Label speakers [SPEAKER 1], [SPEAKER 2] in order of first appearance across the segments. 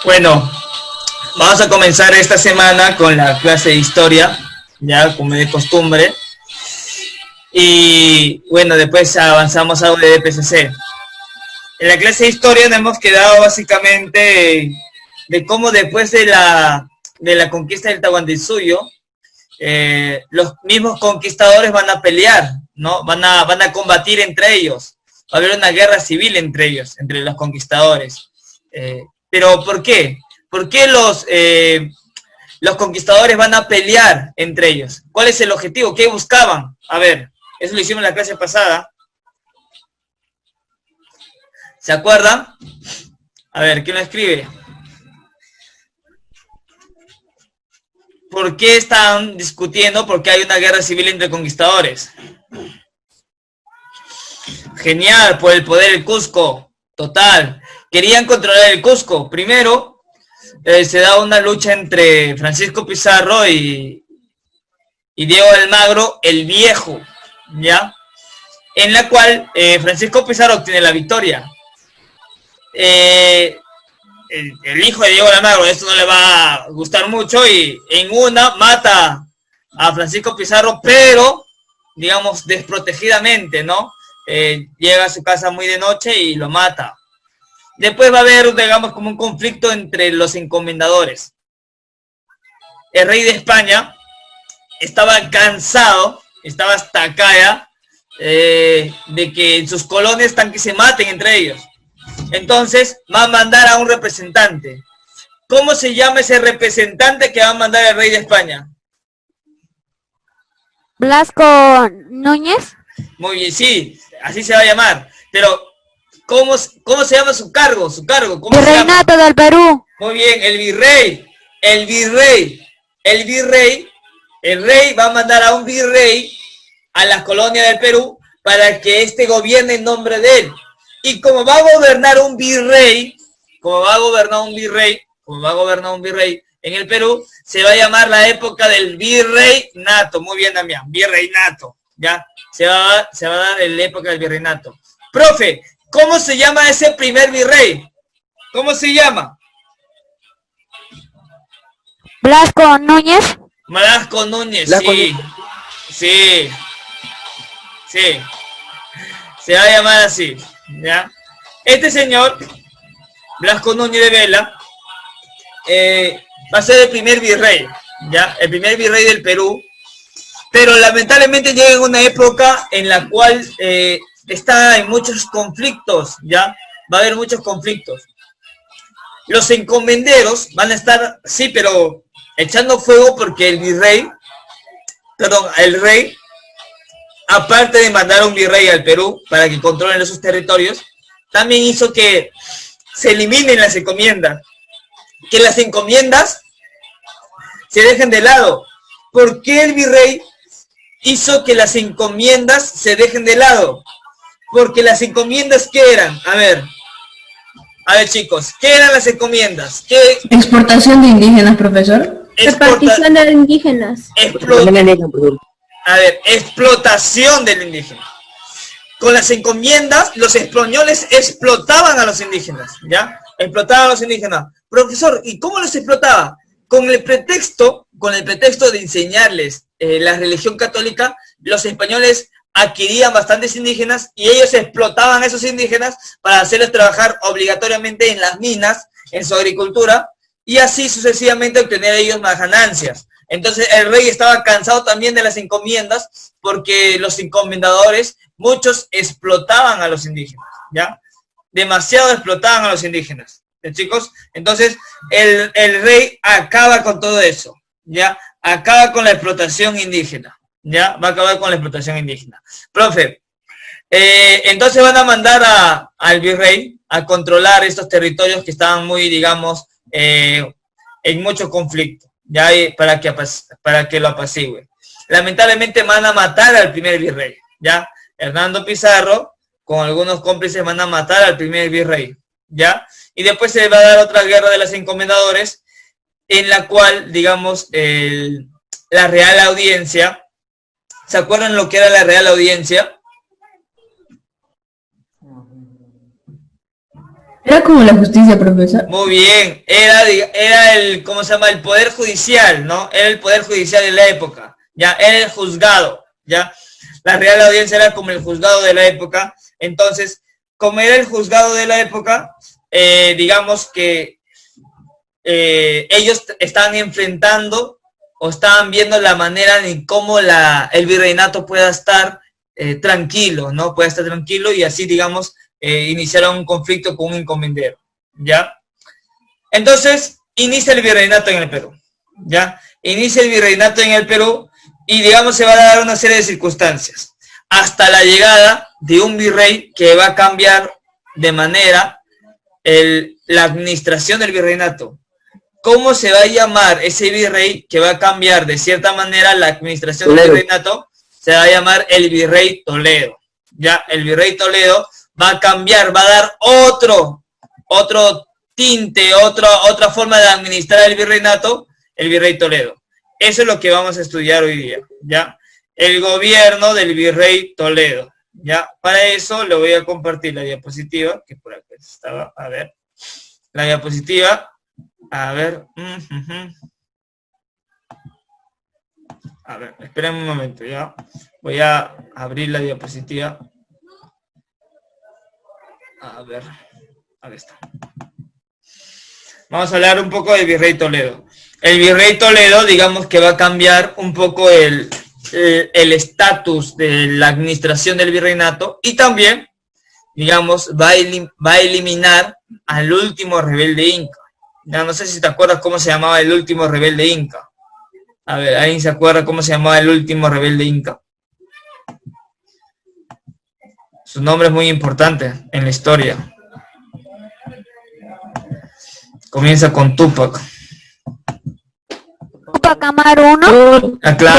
[SPEAKER 1] Bueno, vamos a comenzar esta semana con la clase de historia, ya como de costumbre. Y bueno, después avanzamos a algo de PCC. En la clase de historia nos hemos quedado básicamente de cómo después de la conquista del Tahuantinsuyo, los mismos conquistadores van a pelear, ¿no? Van a combatir entre ellos. Va a haber una guerra civil entre ellos, entre los conquistadores. Pero ¿por qué? ¿Por qué los conquistadores van a pelear entre ellos? ¿Cuál es el objetivo? ¿Qué buscaban? A ver, eso lo hicimos en la clase pasada. ¿Se acuerdan? A ver, ¿quién lo escribe? ¿Por qué están discutiendo? ¿Por qué hay una guerra civil entre conquistadores? Genial, por el poder del Cusco. Total. Querían controlar el Cusco. Primero, se da una lucha entre Francisco Pizarro y Diego de Almagro, el Viejo, ¿ya? En la cual Francisco Pizarro obtiene la victoria. El hijo de Diego de Almagro, esto no le va a gustar mucho, y en una mata a Francisco Pizarro, pero, digamos, desprotegidamente, ¿no? Llega a su casa muy de noche y lo mata. Después va a haber, digamos, como un conflicto entre los encomendadores. El rey de España estaba cansado, estaba hasta acá ya, de que en sus colonias están que se maten entre ellos. Entonces va a mandar a un representante. ¿Cómo se llama ese representante que va a mandar el rey de España?
[SPEAKER 2] Blasco Núñez.
[SPEAKER 1] Muy bien, sí, así se va a llamar. Pero, ¿cómo se llama su cargo? ¿Cómo
[SPEAKER 2] Virreinato del Perú.
[SPEAKER 1] Muy bien, el virrey. El rey va a mandar a un virrey a las colonias del Perú para que éste gobierne en nombre de él. Y como va a gobernar un virrey en el Perú, se va a llamar la época del virreinato. Muy bien, Damián, virreinato, ¿ya? Se va a dar la época del virreinato. Profe, ¿cómo se llama ese primer virrey? ¿Cómo se llama?
[SPEAKER 2] Blasco Núñez.
[SPEAKER 1] Blasco Núñez, sí. Se va a llamar así, ¿ya? Este señor, Blasco Núñez de Vela, va a ser el primer virrey, ¿ya? El primer virrey del Perú, pero lamentablemente llega en una época en la cual está en muchos conflictos, ¿ya? Va a haber muchos conflictos. Los encomenderos van a estar, sí, pero echando fuego porque el rey, aparte de mandar a un virrey al Perú para que controlen esos territorios, también hizo que se eliminen las encomiendas, que las encomiendas se dejen de lado. ¿Por qué el virrey hizo que las encomiendas se dejen de lado? Porque las encomiendas, ¿qué eran? A ver chicos, ¿qué eran las encomiendas? ¿Qué?
[SPEAKER 3] Exportación de indígenas, profesor.
[SPEAKER 4] Repartición de indígenas.
[SPEAKER 1] Explotación del indígena. Con las encomiendas, los españoles explotaban a los indígenas, ¿ya? Explotaban a los indígenas. Profesor, ¿y cómo los explotaba? Con el pretexto de enseñarles la religión católica, los españoles adquirían bastantes indígenas y ellos explotaban a esos indígenas para hacerlos trabajar obligatoriamente en las minas, en su agricultura, y así sucesivamente obtener ellos más ganancias. Entonces el rey estaba cansado también de las encomiendas, porque los encomendadores, muchos explotaban a los indígenas, ¿ya? Demasiado explotaban a los indígenas, ¿ya, chicos? Entonces el rey acaba con todo eso, ¿ya? Acaba con la explotación indígena, ¿ya? Va a acabar con la explotación indígena. Profe, entonces van a mandar al virrey a controlar estos territorios que estaban muy, digamos, en mucho conflicto, ya, para que lo apacigüe. Lamentablemente van a matar al primer virrey, ya. Hernando Pizarro con algunos cómplices van a matar al primer virrey, ya. Y después se va a dar otra guerra de los encomendadores, en la cual, digamos, la Real Audiencia, ¿se acuerdan lo que era la Real Audiencia?
[SPEAKER 3] Era como la justicia, profesor.
[SPEAKER 1] Muy bien, era el, ¿cómo se llama? El poder judicial, ¿no? Era el poder judicial de la época, ya, era el juzgado, ya. La Real Audiencia era como el juzgado de la época. Entonces, como era el juzgado de la época, digamos que ellos estaban enfrentando o estaban viendo la manera en cómo el virreinato pueda estar tranquilo, ¿no? Pueda estar tranquilo y así, digamos, iniciaron un conflicto con un encomendero, ¿ya? Entonces, inicia el virreinato en el Perú, ¿ya? Inicia el virreinato en el Perú y, digamos, se va a dar una serie de circunstancias hasta la llegada de un virrey que va a cambiar de manera la administración del virreinato. ¿Cómo se va a llamar ese virrey que va a cambiar de cierta manera la administración del virreinato? Se va a llamar el virrey Toledo. Ya, el virrey Toledo va a cambiar, va a dar otro tinte, otra forma de administrar el virreinato, el virrey Toledo. Eso es lo que vamos a estudiar hoy día, ¿ya? El gobierno del virrey Toledo, ¿ya? Para eso le voy a compartir la diapositiva, que por acá estaba, a ver. La diapositiva, a ver. A ver, esperen un momento, ¿ya? Voy a abrir la diapositiva. A ver, ahí está. Vamos a hablar un poco del virrey Toledo. El virrey Toledo, digamos que va a cambiar un poco el estatus de la administración del virreinato y también, digamos, va a eliminar al último rebelde inca. Ya no sé si te acuerdas cómo se llamaba el último rebelde inca. A ver, ¿alguien se acuerda cómo se llamaba el último rebelde inca? Su nombre es muy importante en la historia. Comienza con Túpac.
[SPEAKER 2] Tupac Amaru 1.
[SPEAKER 1] Ah, claro.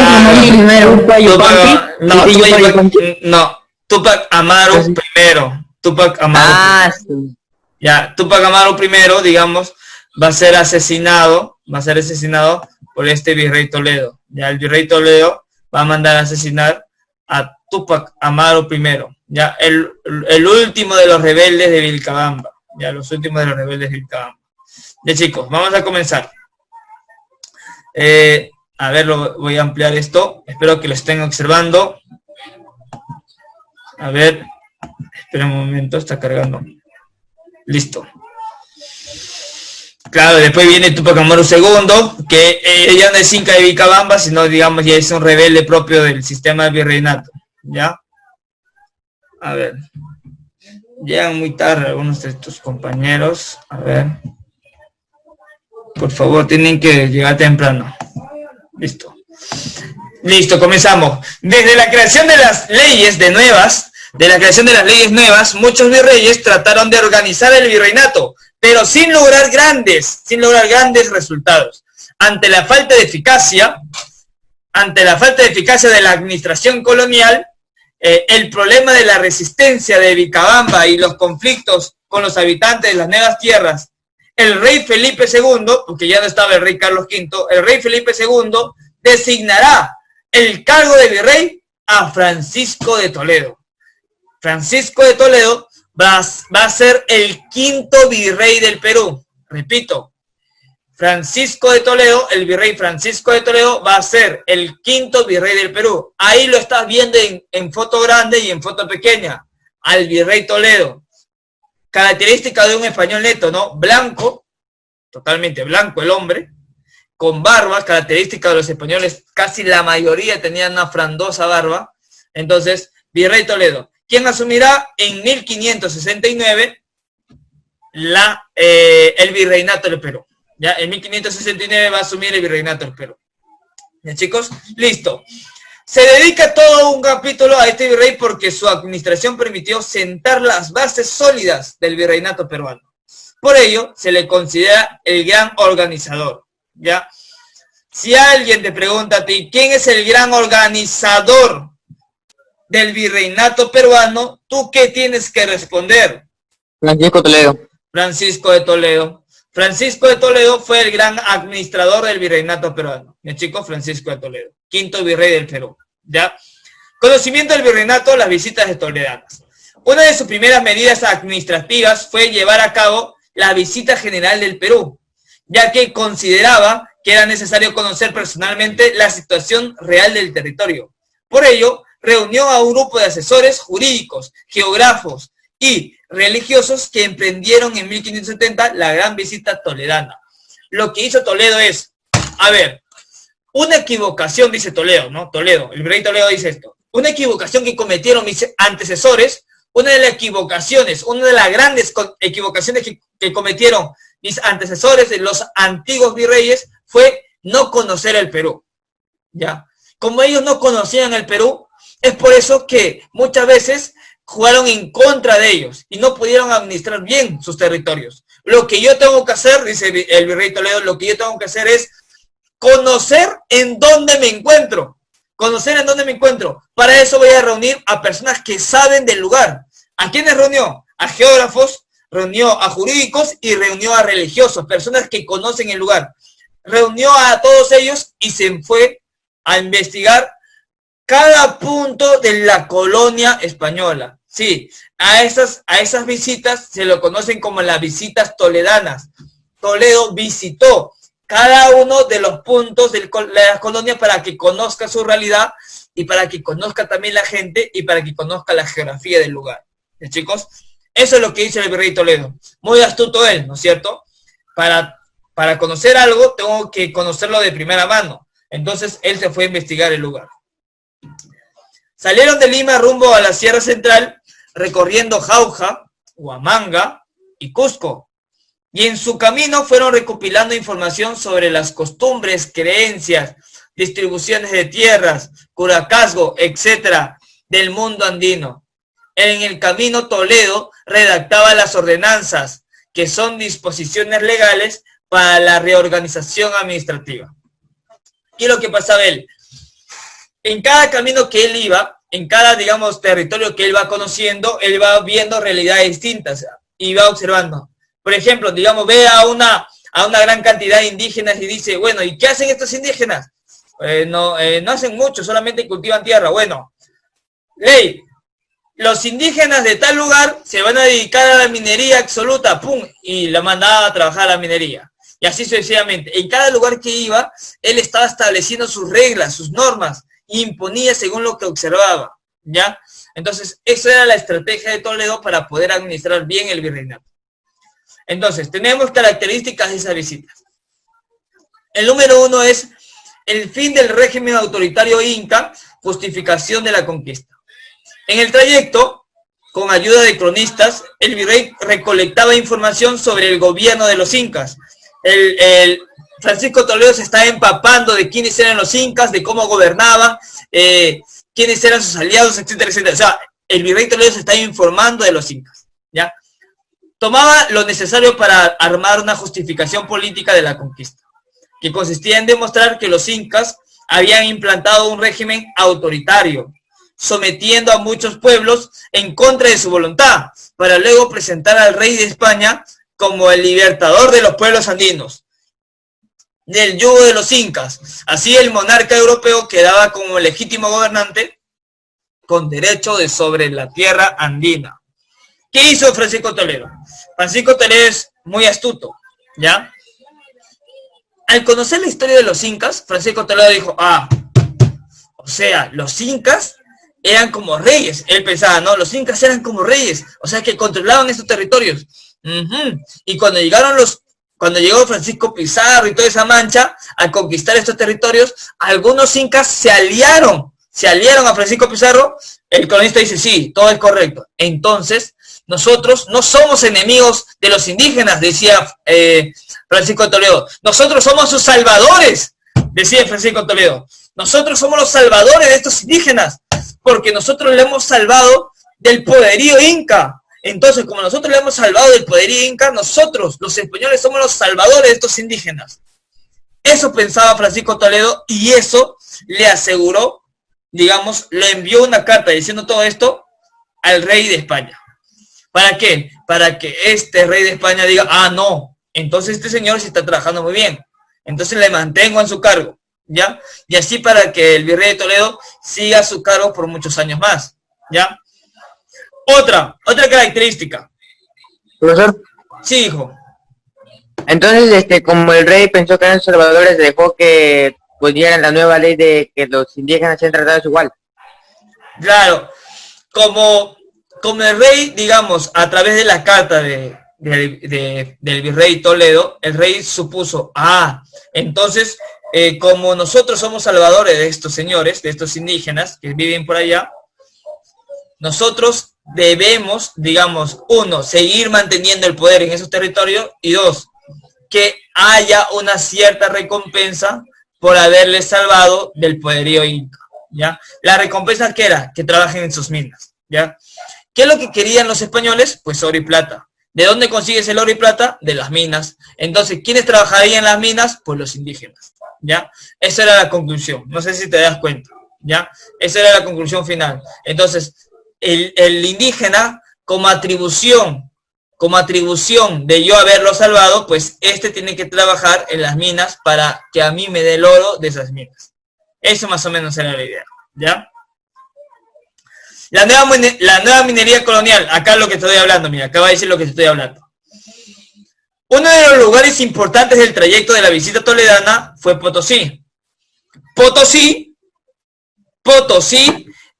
[SPEAKER 1] Túpac Amaru primero. Túpac Amaru.
[SPEAKER 5] Sí.
[SPEAKER 1] Ya, Túpac Amaru primero, digamos, va a ser asesinado por este virrey Toledo. Ya, el virrey Toledo va a mandar a asesinar a Túpac Amaru primero. Ya, el último de los rebeldes de Vilcabamba. Ya, los últimos de los rebeldes de Vilcabamba. Ya, chicos, vamos a comenzar. A ver, voy a ampliar esto. Espero que lo estén observando. A ver, espera un momento, está cargando. Listo. Claro, después viene Túpac Amaru II, que ya no es inca de Vilcabamba, sino, digamos, ya es un rebelde propio del sistema del virreinato. ¿Ya? A ver. Llegan muy tarde algunos de tus compañeros. A ver. Por favor, tienen que llegar temprano. Listo. Listo, comenzamos. Desde la creación de las leyes nuevas, muchos virreyes trataron de organizar el virreinato, pero sin lograr grandes resultados. Ante la falta de eficacia de la administración colonial, el problema de la resistencia de Vilcabamba y los conflictos con los habitantes de las nuevas tierras, el rey Felipe II, porque ya no estaba el rey Carlos V, el rey Felipe II designará el cargo de virrey a Francisco de Toledo. Francisco de Toledo va a ser el quinto virrey del Perú. Repito, Francisco de Toledo, el virrey Francisco de Toledo va a ser el quinto virrey del Perú. Ahí lo estás viendo en foto grande y en foto pequeña, al virrey Toledo. Característica de un español neto, ¿no? Blanco, totalmente blanco el hombre, con barba, característica de los españoles, casi la mayoría tenían una frondosa barba. Entonces, virrey Toledo, quien asumirá en 1569 el virreinato del Perú. Ya, en 1569 va a asumir el virreinato del Perú. ¿Ya, chicos? Listo. Se dedica todo un capítulo a este virrey porque su administración permitió sentar las bases sólidas del virreinato peruano. Por ello, se le considera el gran organizador, ¿ya? Si alguien te pregunta a ti, ¿quién es el gran organizador del virreinato peruano? ¿Tú qué tienes que responder?
[SPEAKER 5] Francisco Toledo.
[SPEAKER 1] Francisco de Toledo. Francisco de Toledo fue el gran administrador del virreinato peruano. Mi chico, Francisco de Toledo, quinto virrey del Perú. ¿Ya? Conocimiento del virreinato, las visitas de toledanas. Una de sus primeras medidas administrativas fue llevar a cabo la visita general del Perú, ya que consideraba que era necesario conocer personalmente la situación real del territorio. Por ello, reunió a un grupo de asesores jurídicos, geógrafos y religiosos que emprendieron en 1570 la gran visita toledana. Lo que hizo Toledo es, a ver, una equivocación, dice Toledo, ¿no? Toledo, el virrey Toledo dice esto, una equivocación que cometieron mis antecesores, una de las grandes equivocaciones que cometieron mis antecesores, los antiguos virreyes, fue no conocer el Perú, ¿ya? Como ellos no conocían el Perú, es por eso que muchas veces jugaron en contra de ellos y no pudieron administrar bien sus territorios. Lo que yo tengo que hacer, dice el virrey Toledo, lo que yo tengo que hacer es conocer en dónde me encuentro. Conocer en dónde me encuentro. Para eso voy a reunir a personas que saben del lugar. ¿A quiénes reunió? A geógrafos, reunió a jurídicos y reunió a religiosos, personas que conocen el lugar. Reunió a todos ellos y se fue a investigar cada punto de la colonia española. Sí, a esas visitas se lo conocen como las visitas toledanas. Toledo visitó cada uno de los puntos de la colonia para que conozca su realidad y para que conozca también la gente y para que conozca la geografía del lugar. ¿Sí, chicos? Eso es lo que dice el virrey Toledo. Muy astuto él, ¿no es cierto? Para conocer algo tengo que conocerlo de primera mano. Entonces él se fue a investigar el lugar. Salieron de Lima rumbo a la Sierra Central, recorriendo Jauja, Huamanga y Cusco. Y en su camino fueron recopilando información sobre las costumbres, creencias, distribuciones de tierras, curacazgo, etcétera, del mundo andino. En el camino Toledo redactaba las ordenanzas, que son disposiciones legales para la reorganización administrativa. ¿Qué es lo que pasaba él? En cada camino que él iba, en cada, digamos, territorio que él va conociendo, él va viendo realidades distintas y va observando. Por ejemplo, digamos, ve a una gran cantidad de indígenas y dice, bueno, ¿y qué hacen estos indígenas? No hacen mucho, solamente cultivan tierra. Bueno, ley, los indígenas de tal lugar se van a dedicar a la minería absoluta, pum, y la mandaba a trabajar a la minería. Y así sucesivamente. En cada lugar que iba, él estaba estableciendo sus reglas, sus normas, e imponía según lo que observaba, ¿ya? Entonces, esa era la estrategia de Toledo para poder administrar bien el virreinato. Entonces, tenemos características de esas visitas. El número 1 es el fin del régimen autoritario inca, justificación de la conquista. En el trayecto, con ayuda de cronistas, el virrey recolectaba información sobre el gobierno de los incas. Francisco Toledo se está empapando de quiénes eran los incas, de cómo gobernaban, quiénes eran sus aliados, etcétera, etcétera. O sea, el virrey Toledo se está informando de los incas, ¿ya? Tomaba lo necesario para armar una justificación política de la conquista, que consistía en demostrar que los incas habían implantado un régimen autoritario, sometiendo a muchos pueblos en contra de su voluntad, para luego presentar al rey de España como el libertador de los pueblos andinos, del yugo de los incas. Así el monarca europeo quedaba como legítimo gobernante con derecho de sobre la tierra andina. ¿Qué hizo Francisco Toledo? Francisco Toledo es muy astuto, ¿ya? Al conocer la historia de los incas, Francisco Toledo dijo, o sea, los incas eran como reyes. Él pensaba, no, los incas eran como reyes, o sea, que controlaban estos territorios. Y cuando llegó Francisco Pizarro y toda esa mancha a conquistar estos territorios, algunos incas se aliaron a Francisco Pizarro. El colonista dice, sí, todo es correcto. Entonces, nosotros no somos enemigos de los indígenas, decía Francisco Toledo. Nosotros somos sus salvadores, decía Francisco Toledo. Nosotros somos los salvadores de estos indígenas, porque nosotros le hemos salvado del poderío inca. Entonces, como nosotros le hemos salvado del poderío inca, nosotros, los españoles, somos los salvadores de estos indígenas. Eso pensaba Francisco Toledo y eso le aseguró, digamos, le envió una carta diciendo todo esto al rey de España. ¿Para qué? Para que este rey de España diga, no, entonces este señor sí está trabajando muy bien, entonces le mantengo en su cargo, ¿ya? Y así para que el virrey de Toledo siga su cargo por muchos años más, ¿ya? Otra característica.
[SPEAKER 5] Profesor,
[SPEAKER 1] Sí, hijo.
[SPEAKER 5] entonces, como el rey pensó que eran salvadores, dejó que pusieran la nueva ley de que los indígenas sean tratados igual.
[SPEAKER 1] Claro, como el rey, digamos, a través de la carta del virrey Toledo, el rey supuso, entonces, como nosotros somos salvadores de estos señores, de estos indígenas que viven por allá, nosotros debemos, digamos, uno, seguir manteniendo el poder en esos territorios, y dos, que haya una cierta recompensa por haberles salvado del poderío inca, ¿ya? La recompensa, ¿qué era? Que trabajen en sus minas, ¿ya? ¿Qué es lo que querían los españoles? Pues oro y plata. ¿De dónde consigues el oro y plata? De las minas. Entonces, ¿quiénes trabajarían en las minas? Pues los indígenas, ¿ya? Esa era la conclusión. No sé si te das cuenta, ¿ya? Esa era la conclusión final. Entonces, el indígena, como atribución de yo haberlo salvado, pues tiene que trabajar en las minas para que a mí me dé el oro de esas minas. Eso más o menos era la idea, ¿ya? La nueva minería colonial, acá es lo que estoy hablando, mira, acá va a decir lo que estoy hablando. Uno de los lugares importantes del trayecto de la visita toledana fue Potosí. Potosí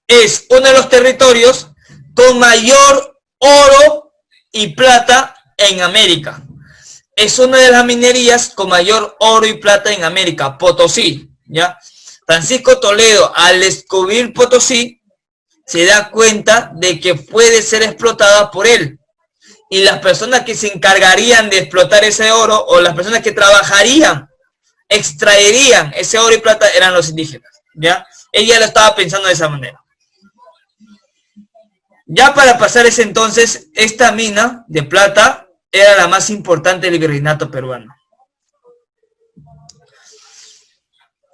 [SPEAKER 1] es uno de los territorios con mayor oro y plata en América. Es una de las minerías con mayor oro y plata en América, Potosí, ¿ya? Francisco Toledo, al descubrir Potosí, se da cuenta de que puede ser explotada por él. Y las personas que se encargarían de explotar ese oro, o las personas que trabajarían, extraerían ese oro y plata, eran los indígenas, ¿ya? Ella lo estaba pensando de esa manera. Ya para pasar ese entonces, esta mina de plata era la más importante del virreinato peruano.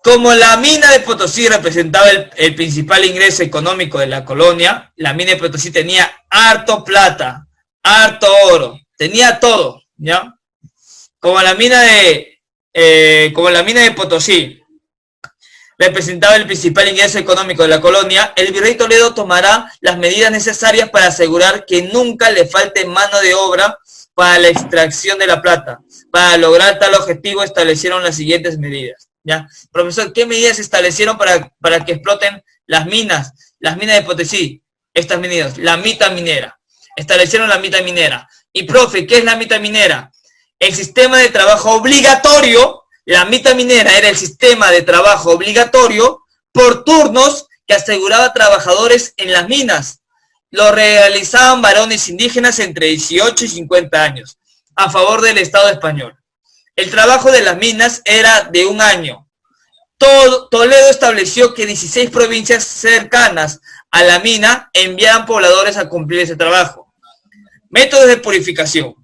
[SPEAKER 1] Como la mina de Potosí representaba el principal ingreso económico de la colonia, la mina de Potosí tenía harto plata, harto oro, tenía todo, ¿ya? Como la mina de Potosí representaba el principal ingreso económico de la colonia, el virrey Toledo tomará las medidas necesarias para asegurar que nunca le falte mano de obra para la extracción de la plata. Para lograr tal objetivo establecieron las siguientes medidas, ¿ya? Profesor, ¿qué medidas se establecieron para que exploten las minas de Potosí? Estas medidas, la mita minera. Establecieron la mita minera. Y profe, ¿qué es la mita minera? El sistema de trabajo obligatorio. La mita minera era el sistema de trabajo obligatorio por turnos que aseguraba trabajadores en las minas. Lo realizaban varones indígenas entre 18 y 50 años, a favor del Estado español. El trabajo de las minas era de un año. Toledo estableció que 16 provincias cercanas a la mina enviaban pobladores a cumplir ese trabajo. Métodos de purificación.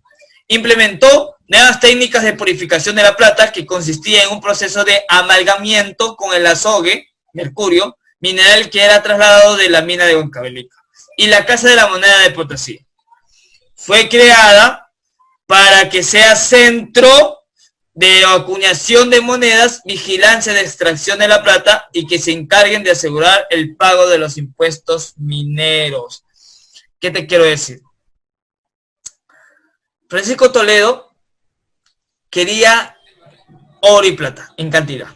[SPEAKER 1] Implementó nuevas técnicas de purificación de la plata que consistía en un proceso de amalgamiento con el azogue, mercurio, mineral que era trasladado de la mina de Huancavelica. Y la Casa de la Moneda de Potosí. Fue creada para que sea centro de acuñación de monedas, vigilancia de extracción de la plata y que se encarguen de asegurar el pago de los impuestos mineros. ¿Qué te quiero decir? Francisco Toledo quería oro y plata en cantidad.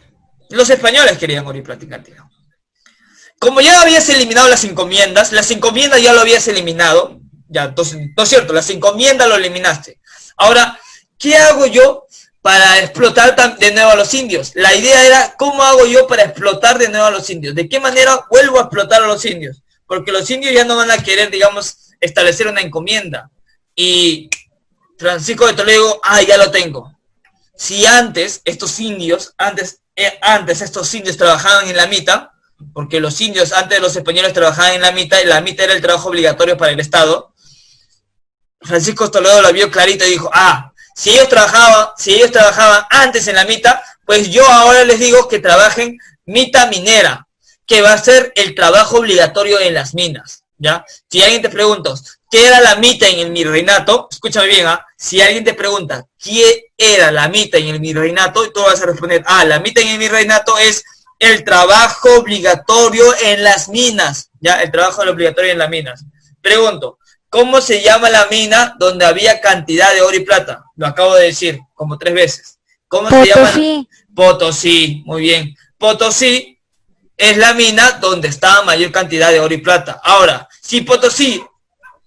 [SPEAKER 1] Los españoles querían oro y plata en cantidad. Como ya habías eliminado las encomiendas ya lo habías eliminado. Ya, entonces, no es cierto, las encomiendas lo eliminaste. Ahora, ¿qué hago yo para explotar de nuevo a los indios? La idea era, ¿cómo hago yo para explotar de nuevo a los indios? ¿De qué manera vuelvo a explotar a los indios? Porque los indios ya no van a querer, digamos, establecer una encomienda. Y Francisco de Toledo, ya lo tengo. Si antes estos indios trabajaban en la mita, porque los indios antes de los españoles trabajaban en la mita, y la mita era el trabajo obligatorio para el Estado, Francisco Toledo lo vio clarito y dijo, si ellos trabajaban antes en la mita, pues yo ahora les digo que trabajen mita minera, que va a ser el trabajo obligatorio en las minas, ¿ya? Si alguien te pregunta, ¿qué era la mita en el virreinato? Escúchame bien, si alguien te pregunta, ¿qué era la mita en el virreinato? Tú vas a responder, la mita en el virreinato es el trabajo obligatorio en las minas, ¿ya? El trabajo obligatorio en las minas. Pregunto, ¿cómo se llama la mina donde había cantidad de oro y plata? Lo acabo de decir como 3 veces. ¿Cómo se llama?
[SPEAKER 2] Potosí.
[SPEAKER 1] Potosí, muy bien. Potosí es la mina donde estaba mayor cantidad de oro y plata. Ahora, si Potosí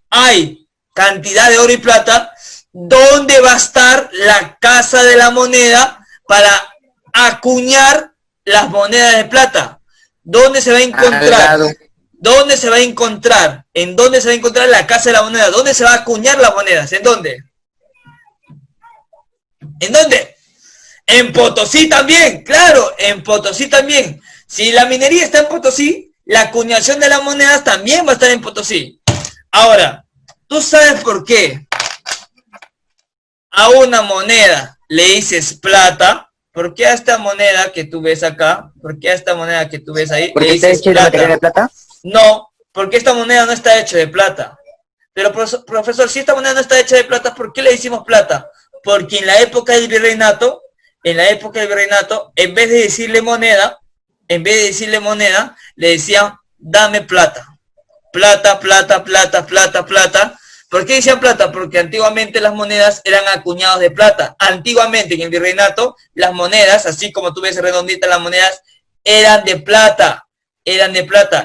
[SPEAKER 1] hay cantidad de oro y plata, ¿dónde va a estar la Casa de la Moneda para acuñar las monedas de plata? ¿Dónde se va a encontrar? ¿Dónde se va a encontrar? ¿En dónde se va a encontrar la Casa de la Moneda? ¿Dónde se va a acuñar las monedas? ¿En dónde? ¿En dónde? En Potosí también, claro, en Potosí también. Si la minería está en Potosí, la acuñación de las monedas también va a estar en Potosí. Ahora, ¿tú sabes por qué a una moneda le dices plata? ¿Por qué a esta moneda que tú ves acá? ¿Por qué a esta moneda que tú ves ahí
[SPEAKER 5] ¿Por
[SPEAKER 1] le
[SPEAKER 5] qué está
[SPEAKER 1] dices
[SPEAKER 5] hecho de material de plata?
[SPEAKER 1] No, porque esta moneda no está hecha de plata. Pero, profesor, si esta moneda no está hecha de plata, ¿por qué le decimos plata? Porque en la época del virreinato, en vez de decirle moneda, le decían, dame plata. Plata, plata, plata, plata, plata. ¿Por qué decían plata? Porque antiguamente las monedas eran acuñadas de plata. Antiguamente, en el virreinato, las monedas, así como tú ves redonditas, las monedas eran de plata.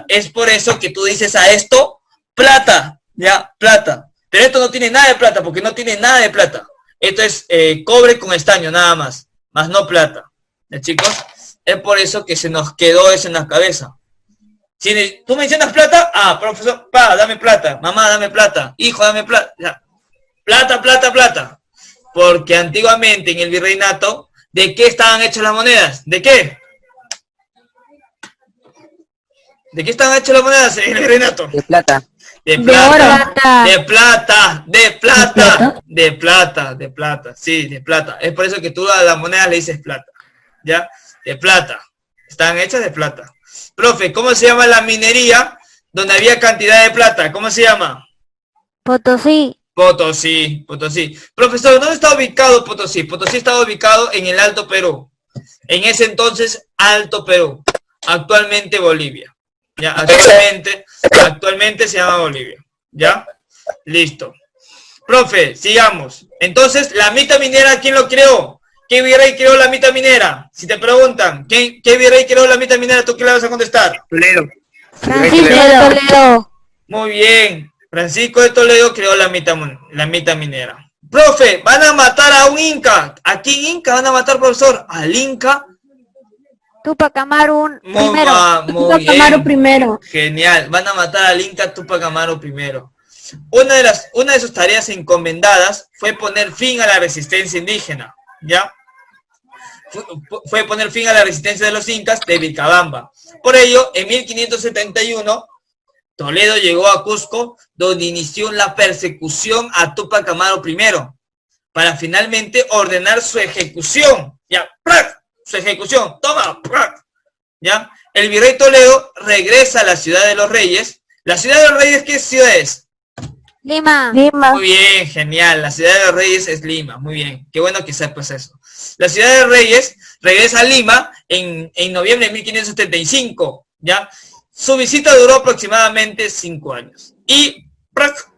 [SPEAKER 1] Es por eso que tú dices a esto, plata, ya, plata. Pero esto no tiene nada de plata, porque no tiene nada de plata. Esto es cobre con estaño, nada más no plata. ¿Ya, chicos? Es por eso que se nos quedó eso en la cabeza. Si tú mencionas plata, profesor, dame plata, mamá, dame plata, hijo, dame plata. Ya. Plata, plata, plata. Porque antiguamente en el virreinato, ¿de qué estaban hechas las monedas? ¿De qué? ¿De qué estaban hechas las monedas en el virreinato?
[SPEAKER 5] De plata.
[SPEAKER 1] De plata,
[SPEAKER 2] De
[SPEAKER 1] plata, sí, de plata. Es por eso que tú a las monedas le dices plata, ¿ya? De plata, están hechas de plata. Profe, ¿cómo se llama la minería donde había cantidad de plata? ¿Cómo se llama?
[SPEAKER 2] Potosí.
[SPEAKER 1] Potosí. Profesor, ¿dónde está ubicado Potosí? Potosí estaba ubicado en el Alto Perú. En ese entonces, Alto Perú. Actualmente Bolivia. Ya, actualmente se llama Bolivia. ¿Ya? Listo. Profe, sigamos. Entonces, la mita minera, ¿quién lo creó? ¿Qué virrey creó la mita minera? Si te preguntan, ¿qué virrey creó la mita minera? ¿Tú qué le vas a contestar?
[SPEAKER 5] Toledo.
[SPEAKER 2] Francisco de Toledo.
[SPEAKER 1] Muy bien. Francisco de Toledo creó la mita minera. Profe, van a matar a un inca. ¿A quién inca van a matar, profesor? Al inca.
[SPEAKER 2] Tupac Amaru primero.
[SPEAKER 1] Muy bien. Primero. Genial. Van a matar al inca Tupac Amaru primero. Una de sus tareas encomendadas fue poner fin a la resistencia indígena. ¿Ya? Fue poner fin a la resistencia de los incas de Vilcabamba. Por ello, en 1571, Toledo llegó a Cusco, donde inició la persecución a Tupac Amaru I, para finalmente ordenar su ejecución. ¿Ya? ¡Prac! Su ejecución. ¡Toma! ¡Prac! ¿Ya? El virrey Toledo regresa a la ciudad de los Reyes. ¿La ciudad de los Reyes qué ciudad es?
[SPEAKER 2] Lima.
[SPEAKER 1] Muy bien, genial. La ciudad de los Reyes es Lima. Muy bien. Qué bueno que sepas eso. La ciudad de los Reyes regresa a Lima en noviembre de 1575. ¿Ya? Su visita duró aproximadamente 5 años. Y ¡prac!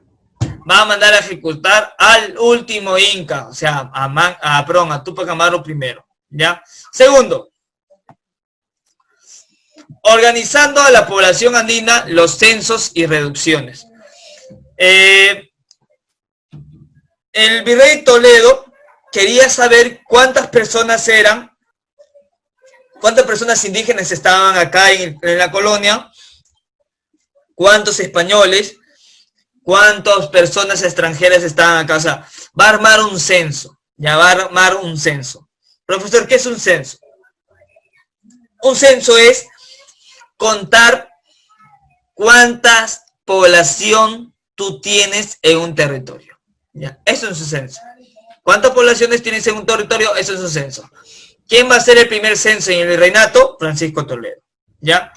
[SPEAKER 1] Va a mandar a ejecutar al último inca, o sea, a Tupac Amaru I. ¿Ya? Segundo, organizando a la población andina los censos y reducciones. El virrey Toledo quería saber cuántas personas indígenas estaban acá en la colonia, cuántos españoles, cuántas personas extranjeras estaban acá. O sea, va a armar un censo. Ya va a armar un censo. Profesor, ¿qué es un censo? Un censo es contar cuántas población tú tienes en un territorio. ¿Ya? Eso es un censo. ¿Cuántas poblaciones tienes en un territorio? Eso es un censo. ¿Quién va a ser el primer censo en el virreinato? Francisco Toledo. ¿Ya?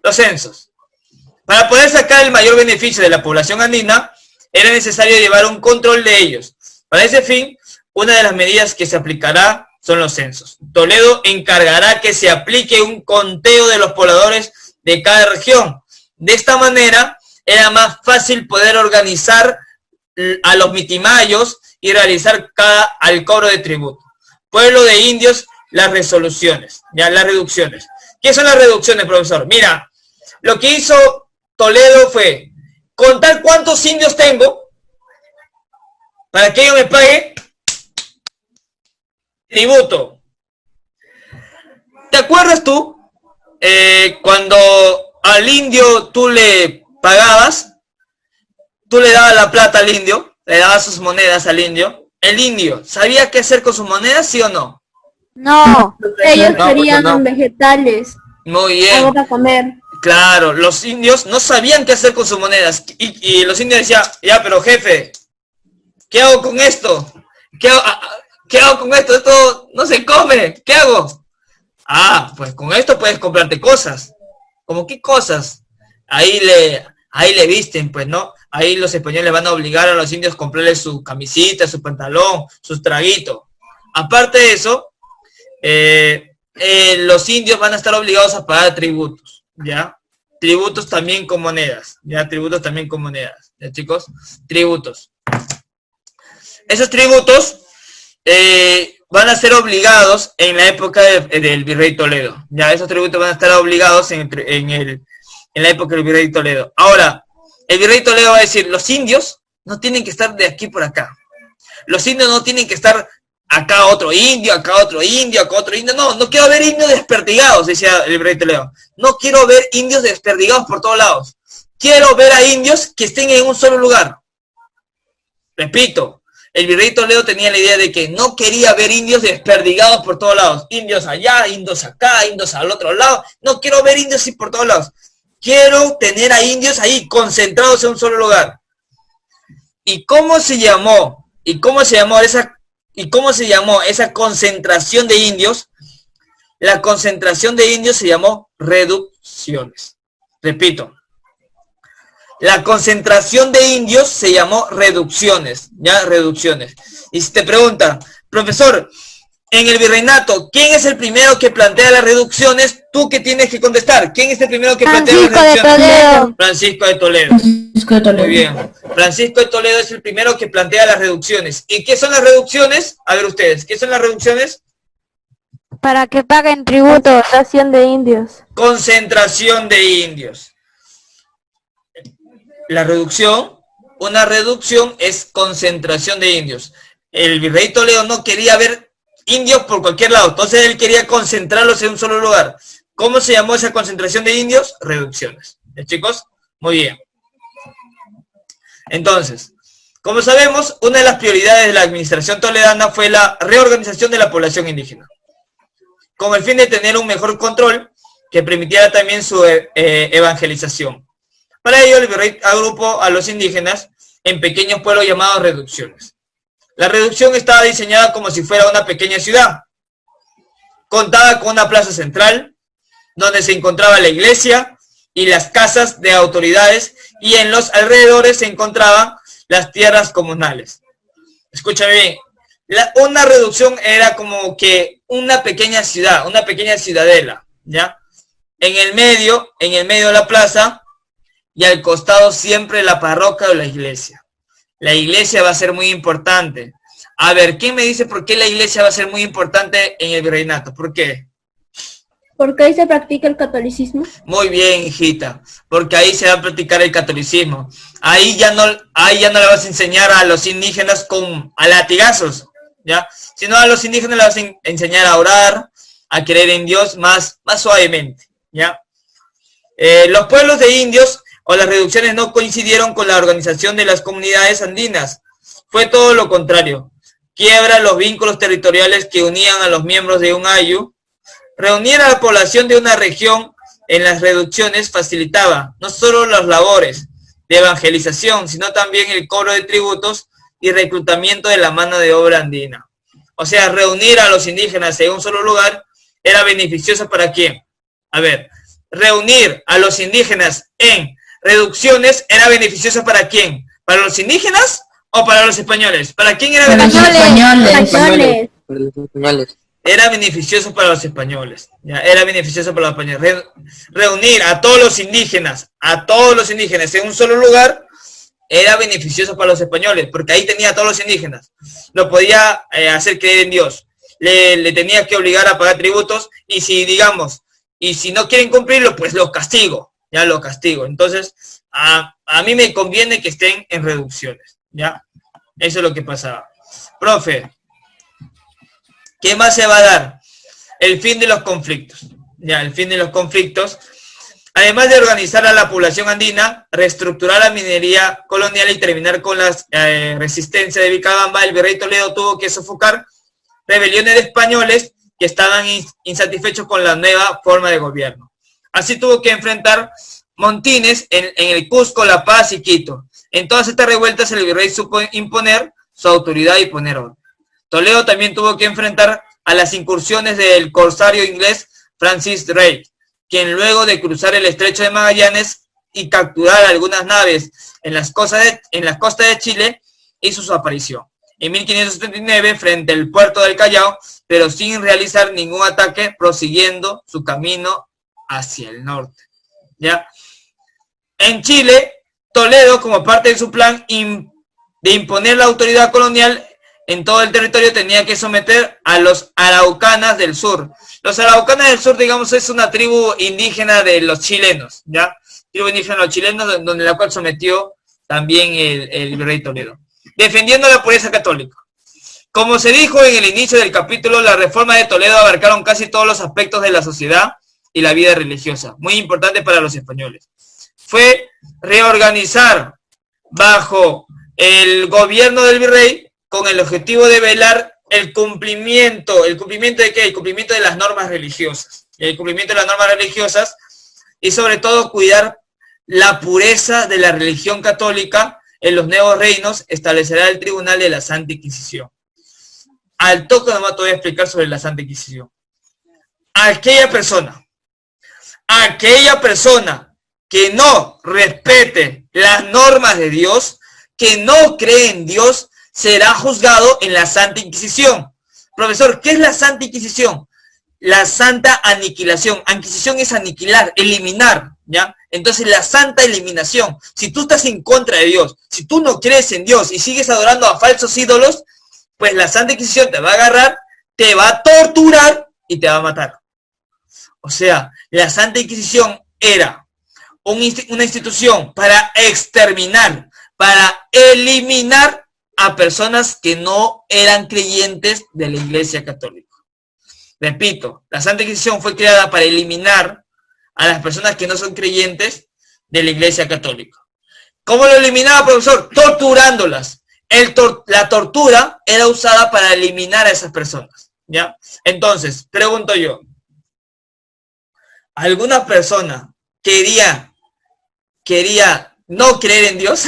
[SPEAKER 1] Los censos. Para poder sacar el mayor beneficio de la población andina, era necesario llevar un control de ellos. Para ese fin, una de las medidas que se aplicará son los censos. Toledo encargará que se aplique un conteo de los pobladores de cada región. De esta manera, era más fácil poder organizar a los mitimayos y realizar al cobro de tributo. Pueblo de indios, las resoluciones, ya las reducciones. ¿Qué son las reducciones, profesor? Mira, lo que hizo Toledo fue contar cuántos indios tengo para que yo me pague tributo. ¿Te acuerdas tú cuando al indio tú le pagabas, tú le dabas la plata al indio, le dabas sus monedas al indio? ¿El indio sabía qué hacer con sus monedas, sí o no?
[SPEAKER 2] No.
[SPEAKER 4] Ellos
[SPEAKER 5] No,
[SPEAKER 4] querían
[SPEAKER 5] no.
[SPEAKER 4] vegetales,
[SPEAKER 1] Muy bien.
[SPEAKER 4] algo para comer.
[SPEAKER 1] Claro, los indios no sabían qué hacer con sus monedas. Y los indios decían, ya, pero jefe, ¿qué hago con esto? ¿Qué hago con esto? Esto no se come. ¿Qué hago? Ah, pues con esto puedes comprarte cosas. ¿Cómo qué cosas? Ahí le visten, pues, ¿no? Ahí los españoles van a obligar a los indios a comprarles su camisita, su pantalón, sus traguitos. Aparte de eso, los indios van a estar obligados a pagar tributos, ¿ya? Tributos también con monedas, ¿ya? Tributos también con monedas, ¿ya, chicos? Tributos. Esos tributos van a ser obligados en la época del virrey Toledo, ¿ya? Esos tributos van a estar obligados en la época del virrey Toledo. Ahora, el virrey Toledo va a decir, los indios no tienen que estar de aquí por acá. Los indios no tienen que estar acá otro indio, acá otro indio, acá otro indio. No, no quiero ver indios desperdigados, decía el virrey Toledo. No quiero ver indios desperdigados por todos lados. Quiero ver a indios que estén en un solo lugar. Repito, el virrey Toledo tenía la idea de que no quería ver indios desperdigados por todos lados. Indios allá, indios acá, indios al otro lado. No quiero ver indios así por todos lados. Quiero tener a indios ahí concentrados en un solo lugar. ¿Y cómo se llamó? ¿Y cómo se llamó esa concentración de indios? La concentración de indios se llamó reducciones. Repito. La concentración de indios se llamó reducciones, ¿ya? Reducciones. Y si te pregunta, profesor, en el virreinato, ¿quién es el primero que plantea las reducciones? ¿Tú qué tienes que contestar? ¿Quién es el primero que plantea las reducciones?
[SPEAKER 2] Francisco de Toledo.
[SPEAKER 1] Francisco de Toledo. Muy bien. Francisco de Toledo es el primero que plantea las reducciones. ¿Y qué son las reducciones? A ver ustedes, ¿qué son las reducciones?
[SPEAKER 2] Para que paguen tributos.
[SPEAKER 4] Concentración de indios.
[SPEAKER 1] Concentración de indios. La reducción, una reducción es concentración de indios. El virrey Toledo no quería ver indios por cualquier lado, entonces él quería concentrarlos en un solo lugar. ¿Cómo se llamó esa concentración de indios? Reducciones. ¿Eh, chicos? Muy bien. Entonces, como sabemos, una de las prioridades de la administración toledana fue la reorganización de la población indígena, con el fin de tener un mejor control que permitiera también su evangelización. Para ello, el virrey agrupó a los indígenas en pequeños pueblos llamados reducciones. La reducción estaba diseñada como si fuera una pequeña ciudad. Contaba con una plaza central, donde se encontraba la iglesia y las casas de autoridades, y en los alrededores se encontraban las tierras comunales. Escúchame bien, una reducción era como que una pequeña ciudad, una pequeña ciudadela, ¿ya? En el medio de la plaza, y al costado siempre la parroquia o la iglesia. La iglesia va a ser muy importante. A ver, ¿quién me dice por qué la iglesia va a ser muy importante en el virreinato? ¿Por qué?
[SPEAKER 4] Porque ahí se practica el catolicismo.
[SPEAKER 1] Muy bien, hijita, porque ahí se va a practicar el catolicismo. Ahí ya no le vas a enseñar a los indígenas a latigazos, ¿ya? Sino a los indígenas le vas a enseñar a orar, a creer en Dios más suavemente, ¿ya? Los pueblos de indios o las reducciones no coincidieron con la organización de las comunidades andinas. Fue todo lo contrario. Quiebra los vínculos territoriales que unían a los miembros de un ayu. Reunir a la población de una región en las reducciones facilitaba no solo las labores de evangelización, sino también el cobro de tributos y reclutamiento de la mano de obra andina. O sea, reunir a los indígenas en un solo lugar era beneficioso ¿para quién? A ver, reunir a los indígenas en reducciones era beneficioso ¿para quién? ¿Para los indígenas o para los españoles? ¿Para quién era beneficioso?
[SPEAKER 4] Españoles.
[SPEAKER 5] Para los españoles.
[SPEAKER 1] era beneficioso para los españoles, ¿ya? Era beneficioso para los españoles. Reunir a todos los indígenas en un solo lugar, era beneficioso para los españoles, porque ahí tenía a todos los indígenas. Lo podía hacer creer en Dios. Le tenía que obligar a pagar tributos, y si no quieren cumplirlo, pues los castigo, ya los castigo. Entonces, a mí me conviene que estén en reducciones, ¿ya? Eso es lo que pasaba. Profe, ¿qué más se va a dar? El fin de los conflictos, ya, el fin de los conflictos. Además de organizar a la población andina, reestructurar la minería colonial y terminar con la resistencia de Vilcabamba, el virrey Toledo tuvo que sofocar rebeliones de españoles que estaban insatisfechos con la nueva forma de gobierno. Así tuvo que enfrentar montines en el Cusco, La Paz y Quito. En todas estas revueltas el virrey supo imponer su autoridad y poner orden. Toledo también tuvo que enfrentar a las incursiones del corsario inglés Francis Drake, quien luego de cruzar el estrecho de Magallanes y capturar algunas naves en las costas de Chile, hizo su aparición en 1579 frente al puerto del Callao, pero sin realizar ningún ataque, prosiguiendo su camino hacia el norte, ¿ya? En Chile, Toledo, como parte de su plan de imponer la autoridad colonial en todo el territorio, tenía que someter a los araucanas del sur. Los araucanas del sur, digamos, es una tribu indígena de los chilenos, ¿ya? Tribu indígena de los chilenos, donde la cual sometió también el virrey Toledo, defendiendo la pureza católica. Como se dijo en el inicio del capítulo, las reformas de Toledo abarcaron casi todos los aspectos de la sociedad y la vida religiosa, muy importante para los españoles. Fue reorganizar bajo el gobierno del virrey con el objetivo de velar el cumplimiento de ¿qué? El cumplimiento de las normas religiosas. El cumplimiento de las normas religiosas y sobre todo cuidar la pureza de la religión católica. En los nuevos reinos establecerá el tribunal de la Santa Inquisición. Al toque nomás te voy a explicar sobre la Santa Inquisición. Aquella persona que no respete las normas de Dios, que no cree en Dios, será juzgado en la Santa Inquisición. Profesor, ¿qué es la Santa Inquisición? La Santa Aniquilación. Inquisición es aniquilar, eliminar, ¿ya? Entonces la Santa Eliminación. Si tú estás en contra de Dios, si tú no crees en Dios y sigues adorando a falsos ídolos, pues la Santa Inquisición te va a agarrar, te va a torturar y te va a matar. O sea, la Santa Inquisición era una institución para exterminar, para eliminar a personas que no eran creyentes de la Iglesia Católica. Repito, la Santa Inquisición fue creada para eliminar a las personas que no son creyentes de la Iglesia Católica. ¿Cómo lo eliminaba, profesor? Torturándolas. La tortura era usada para eliminar a esas personas, ¿ya? Entonces, pregunto yo, ¿alguna persona quería no creer en Dios?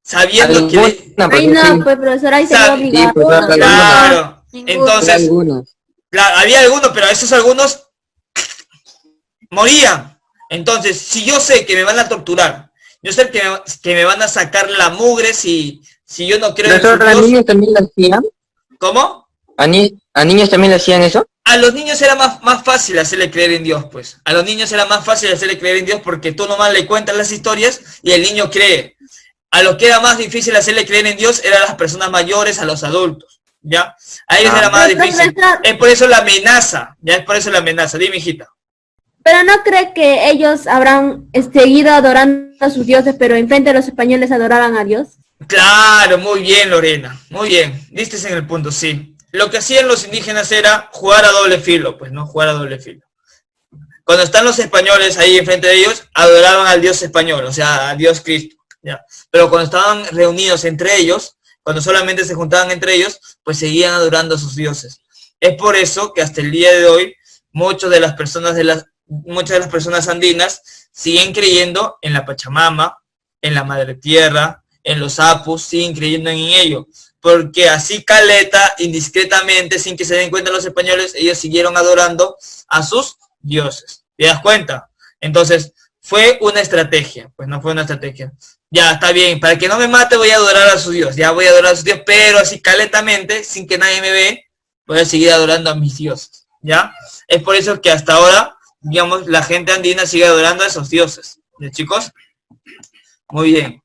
[SPEAKER 1] Sabiendo que...
[SPEAKER 4] Ay, no, pues profesor, ahí se va obligado.
[SPEAKER 5] Sí, pues,
[SPEAKER 1] claro,
[SPEAKER 2] Ninguno.
[SPEAKER 1] entonces, claro, había algunos, pero esos algunos morían. Entonces, si yo sé que me van a torturar, yo sé que me van a sacar la mugre si yo no creo en su
[SPEAKER 5] ¿A
[SPEAKER 1] Dios.
[SPEAKER 5] niños también lo hacían?
[SPEAKER 1] ¿Cómo?
[SPEAKER 5] ¿A niños también le hacían eso?
[SPEAKER 1] A los niños era más fácil hacerle creer en Dios, pues. A los niños era más fácil hacerle creer en Dios porque tú nomás le cuentas las historias y el niño cree. A los que era más difícil hacerle creer en Dios eran las personas mayores, a los adultos, ¿ya? A ellos era más difícil. Es por eso la amenaza, ya es por eso la amenaza. Dime, hijita.
[SPEAKER 4] Pero no cree que ellos habrán seguido adorando a sus dioses, pero enfrente de los españoles adoraban a Dios.
[SPEAKER 1] Claro, muy bien, Lorena. Muy bien. Diste en el punto, sí. Lo que hacían los indígenas era jugar a doble filo, pues, ¿no? Jugar a doble filo. Cuando están los españoles ahí enfrente de ellos, adoraban al Dios español, o sea, al Dios Cristo, ¿ya? Pero cuando estaban reunidos entre ellos, cuando solamente se juntaban entre ellos, pues seguían adorando a sus dioses. Es por eso que hasta el día de hoy, muchas de las personas andinas siguen creyendo en la Pachamama, en la Madre Tierra, en los apus, siguen creyendo en ello. Porque así caleta, indiscretamente, sin que se den cuenta los españoles, ellos siguieron adorando a sus dioses. ¿Te das cuenta? Entonces, fue una estrategia. Pues no fue una estrategia. Ya, está bien, para que no me mate voy a adorar a su Dios. Ya voy a adorar a su Dios, pero así caletamente, sin que nadie me ve, voy a seguir adorando a mis dioses, ¿ya? Es por eso que hasta ahora, digamos, la gente andina sigue adorando a esos dioses, ¿ya, chicos? Muy bien.